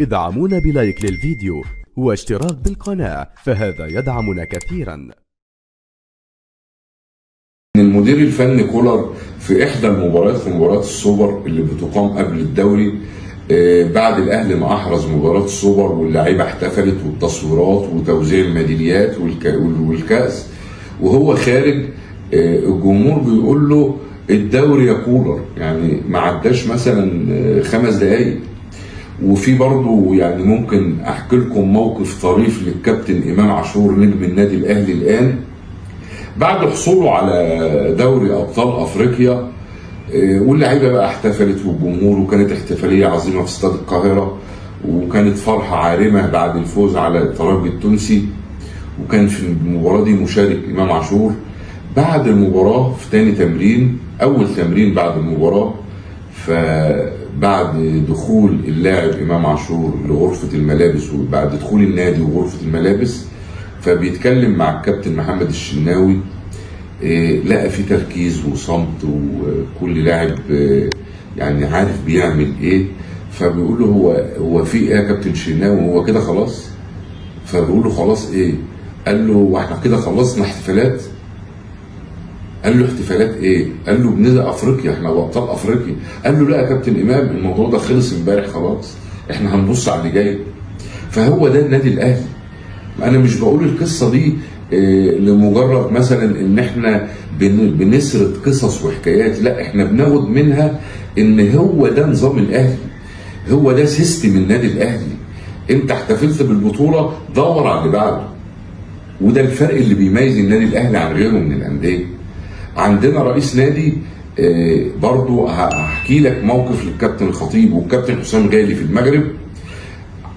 ادعمونا بلايك للفيديو واشتراك بالقناة، فهذا يدعمنا كثيرا. المدير الفني كولر في احدى المباريات، في مباراه السوبر اللي بتقام قبل الدوري، بعد الاهلي ما احرز مباراه السوبر واللعيبه احتفلت والتصويرات وتوزيع الميداليات والكاس، وهو خارج الجمهور بيقول له الدوري يا كولر، يعني ما عداش مثلا 5 دقايق. وفي برضه يعني ممكن احكي لكم موقف طريف للكابتن امام عاشور نجم النادي الاهلي الان بعد حصوله على دوري ابطال افريقيا، واللعيبه بقى احتفلت والجمهور، وكانت احتفاليه عظيمه في استاد القاهره، وكانت فرحه عارمه بعد الفوز على الترجي التونسي، وكان في المباراه دي مشارك امام عاشور. بعد المباراه في تاني تمرين، اول تمرين بعد المباراه، فبعد دخول اللاعب امام عاشور لغرفه الملابس، وبعد دخول النادي وغرفه الملابس، فبيتكلم مع الكابتن محمد الشناوي، لقى في تركيز وصمت، وكل لاعب يعني عارف بيعمل ايه. فبيقول له هو في ايه يا كابتن شناوي، هو كده خلاص؟ فبيقول له خلاص ايه؟ قال له واحنا كده خلصنا احتفالات؟ قال له احتفالات ايه؟ قال له بنزل افريقيا، احنا ابطال افريقيا. قال له لا يا كابتن امام، الموضوع ده خلص امبارح خلاص، احنا هنبص على اللي جاي. فهو ده النادي الاهلي. انا مش بقول القصه دي لمجرد مثلا ان احنا بنسرد قصص وحكايات، لا، احنا بناخد منها ان هو ده نظام الاهلي، هو ده سيستم النادي الاهلي. انت احتفلت بالبطوله، دور على اللي بعده. وده الفرق اللي بيميز النادي الاهلي عن غيره من الانديه. عندنا رئيس نادي، برضو هحكي لك موقف للكابتن الخطيب والكابتن حسام غالي في المغرب.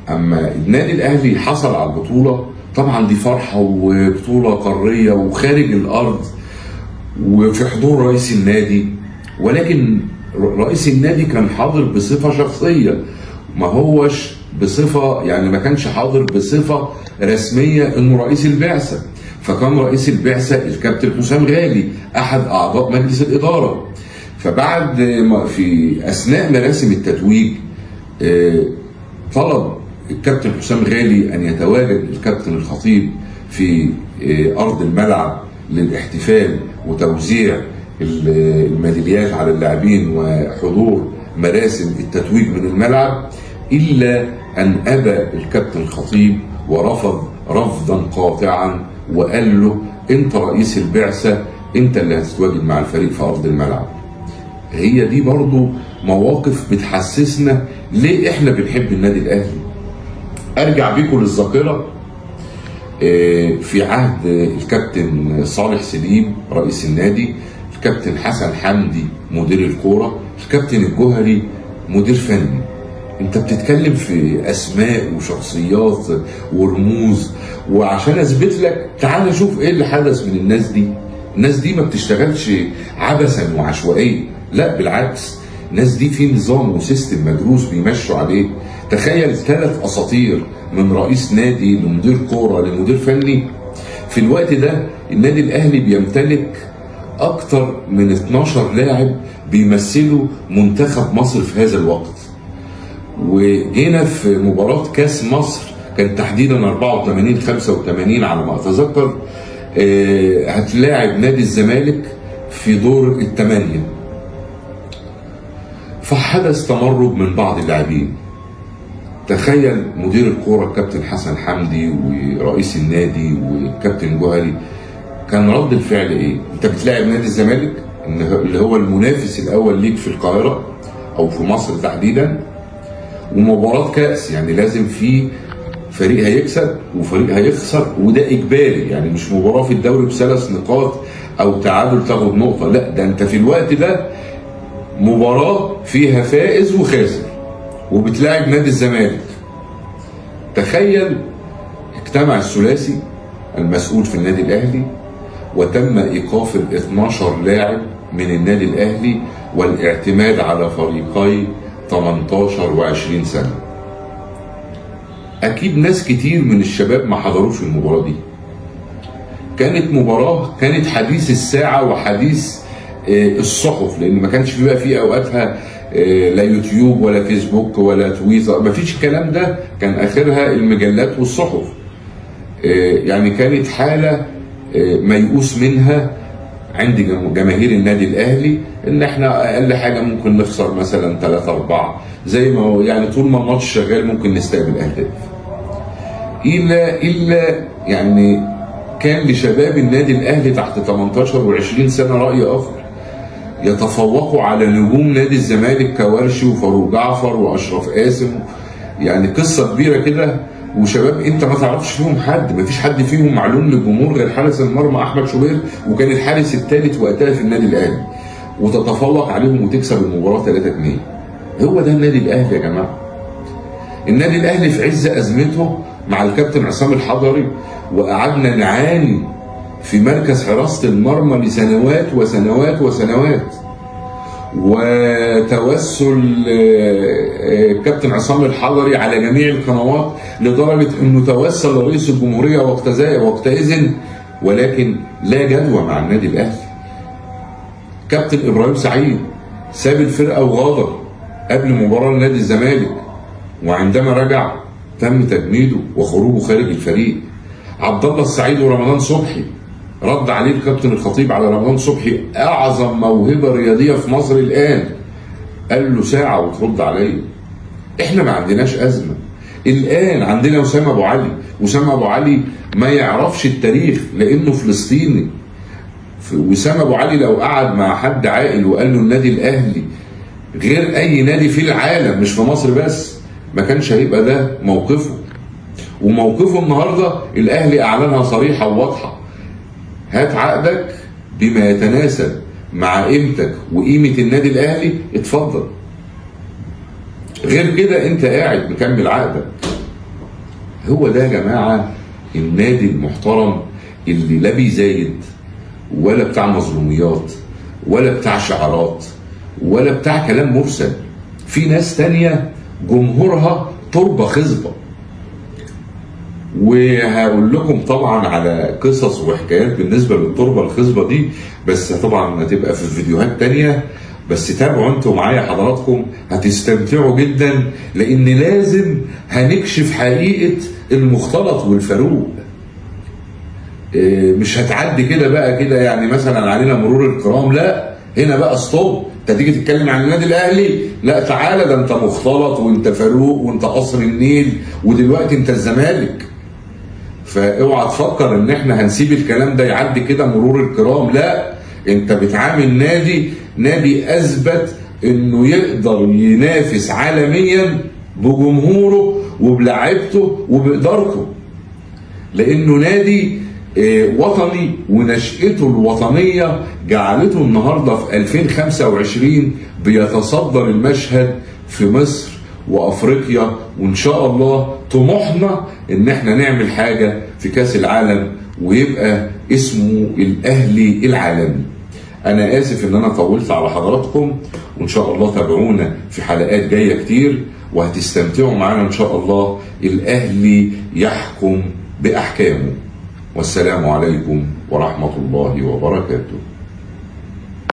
اما النادي الاهلي حصل على البطوله، طبعا دي فرحه وبطوله قاريه وخارج الارض وفي حضور رئيس النادي، ولكن رئيس النادي كان حاضر بصفه شخصيه، ما هوش بصفه، يعني ما كانش حاضر بصفه رسميه انه رئيس البعثه. فكان رئيس البعثه الكابتن حسام غالي احد اعضاء مجلس الاداره. فبعد في اثناء مراسم التتويج طلب الكابتن حسام غالي ان يتواجد الكابتن الخطيب في ارض الملعب للاحتفال وتوزيع الميداليات على اللاعبين وحضور مراسم التتويج من الملعب، الا ان ابى الكابتن الخطيب ورفض رفضا قاطعا، وقال له انت رئيس البعثه، انت اللي هتتواجد مع الفريق في ارض الملعب. هي دي برضو مواقف بتحسسنا ليه احنا بنحب النادي الاهلي. ارجع بيكم للذاكره، في عهد الكابتن صالح سليم رئيس النادي، الكابتن حسن حمدي مدير الكوره، الكابتن الجوهري مدير فني. انت بتتكلم في اسماء وشخصيات ورموز، وعشان اثبت لك تعال شوف ايه اللي حدث من الناس دي. الناس دي ما بتشتغلش عبثا وعشوائيا، لا بالعكس، الناس دي في نظام وسيستم مدروس بيمشوا عليه. تخيل 3 اساطير، من رئيس نادي لمدير كوره لمدير فني. في الوقت ده النادي الاهلي بيمتلك اكتر من 12 لاعب بيمثلوا منتخب مصر في هذا الوقت. وجينا في مباراه كاس مصر، كان تحديدا 84-85 على ما اتذكر، هتلاعب نادي الزمالك في دور ال8. فحدث تمرد من بعض اللاعبين. تخيل مدير الكوره الكابتن حسن حمدي ورئيس النادي والكابتن جوهري، كان رد الفعل ايه؟ انت بتلاعب نادي الزمالك اللي هو المنافس الاول ليك في القاهره او في مصر تحديدا، ومباراه كاس، يعني لازم في فريق هيكسب وفريق هيخسر، وده اجباري، يعني مش مباراه في الدوري ب3 نقاط او تعادل تاخد نقطه، لا، ده انت في الوقت ده مباراه فيها فائز وخاسر، وبتلاعب نادي الزمالك. تخيل اجتمع الثلاثي المسؤول في النادي الاهلي، وتم ايقاف 12 لاعب من النادي الاهلي والاعتماد على فريقي 18 و20 سنه. اكيد ناس كتير من الشباب ما حضروش المباراه دي. كانت مباراه، كانت حديث الساعه وحديث الصحف، لان ما كانش بيبقى في اوقاتها لا يوتيوب ولا فيسبوك ولا تويتر، ما فيش الكلام ده، كان اخرها المجلات والصحف. يعني كانت حاله ميؤوس منها عند جماهير النادي الاهلي، ان احنا اقل حاجه ممكن نخسر مثلا 3-4، زي ما هو يعني طول ما الماتش شغال ممكن نستقبل اهداف. الا يعني كان لشباب النادي الاهلي تحت 18 و20 سنه راي اخر، يتفوقوا على نجوم نادي الزمالك كورشي وفاروق جعفر واشرف قاسم، يعني قصه كبيره كده. وشباب انت ما تعرفش فيهم حد، ما فيش حد فيهم معلوم للجمهور غير حارس المرمى احمد شوبير، وكان الحارس الثالث وقتها في النادي الاهلي، وتتفوق عليهم وتكسب المباراه 3-2. هو ده النادي الاهلي يا جماعه. النادي الاهلي في عز ازمته مع الكابتن عصام الحضري، وقعدنا نعاني في مركز حراسه المرمى لسنوات وسنوات وسنوات، وتوسل كابتن عصام الحضري على جميع القنوات لدرجه انه توسل لرئيس الجمهوريه وقتئذ، ولكن لا جدوى مع النادي الاهلي. كابتن ابراهيم سعيد ساب الفرقه وغادر قبل مباراه نادي الزمالك، وعندما رجع تم تجميده وخروجه خارج الفريق. عبد الله السعيد ورمضان صبحي رد عليه الكابتن الخطيب على رمضان صبحي، اعظم موهبه رياضيه في مصر الان، قال له ساعه وترد عليا. احنا ما عندناش ازمه. الان عندنا وسام ابو علي، وسام ابو علي ما يعرفش التاريخ لانه فلسطيني. وسام ابو علي لو قعد مع حد عاقل وقال له النادي الاهلي غير اي نادي في العالم مش في مصر بس، ما كانش هيبقى ده موقفه. وموقفه النهارده الاهلي اعلنها صريحه وواضحه، هات عقدك بما يتناسب مع قيمتك وقيمه النادي الاهلي، اتفضل. غير كده انت قاعد مكمل عقدك. هو ده يا جماعه النادي المحترم اللي لا بيزايد ولا بتاع مظلوميات ولا بتاع شعارات ولا بتاع كلام مرسل. في ناس تانية جمهورها تربة خصبة. وهقول لكم طبعا على قصص وحكايات بالنسبة للتربة الخصبة دي، بس طبعا هتبقى في فيديوهات تانية. بس تابعوا انتوا معايا حضراتكم، هتستمتعوا جدا، لان لازم هنكشف حقيقة المختلط والفاروق. مش هتعدي كده بقى كده يعني مثلا علينا مرور الكرام، لا، هنا بقى ستوب. انت تيجي تتكلم عن النادي الاهلي، لا تعالى، ده انت مختلط وانت فاروق وانت قصر النيل ودلوقتي انت الزمالك. فاوعى تفكر ان احنا هنسيب الكلام ده يعدي كده مرور الكرام، لا، انت بتعامل نادي اثبت انه يقدر ينافس عالميا بجمهوره وبلاعيبته وبادارته، لانه نادي وطني، ونشأته الوطنية جعلته النهاردة في 2025 بيتصدر المشهد في مصر وأفريقيا. وإن شاء الله طموحنا إن احنا نعمل حاجة في كأس العالم ويبقى اسمه الأهلي العالمي. أنا آسف إن أنا طولت على حضراتكم، وإن شاء الله تابعونا في حلقات جاية كتير وهتستمتعوا معانا إن شاء الله. الأهلي يحكم بأحكامه. والسلام عليكم ورحمة الله وبركاته.